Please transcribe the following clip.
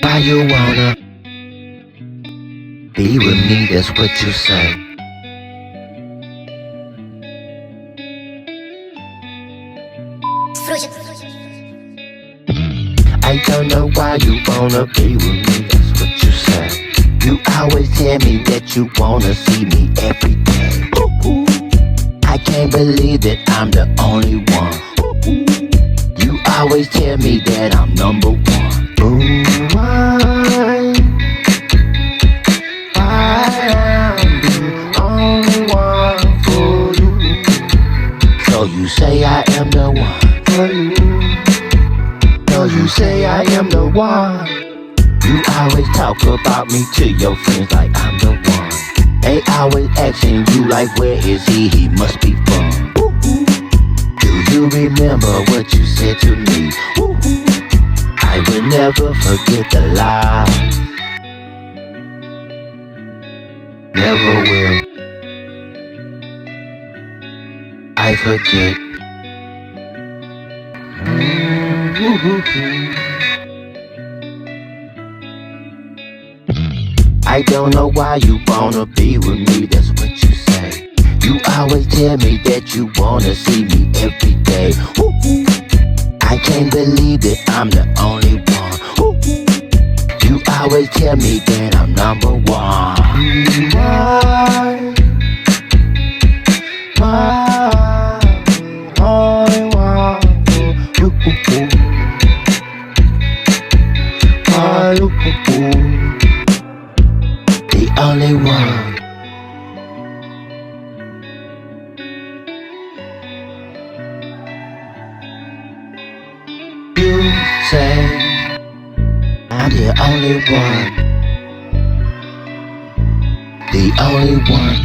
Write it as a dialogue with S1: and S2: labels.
S1: Why you wanna be with me, that's what you say. I don't know why you wanna be with me, that's what you say. You always tell me that you wanna see me every day. I can't believe that I'm the only one. You always tell me that I'm number one. Ooh, why I'm the only one for you. So you say I am the one for you. So you say I am the one. You always talk about me to your friends like I'm the one. They always asking you like, where is he? He must be fun. Do you remember what you said to me? I will never forget the lies. Never will I forget. I don't know why you wanna be with me, that's what you say. You always tell me that you wanna see me every day. I can't believe that I'm the only one. You always tell me that I'm number one. Why only one for you? Why the only one. You say I'm the only one. The only one.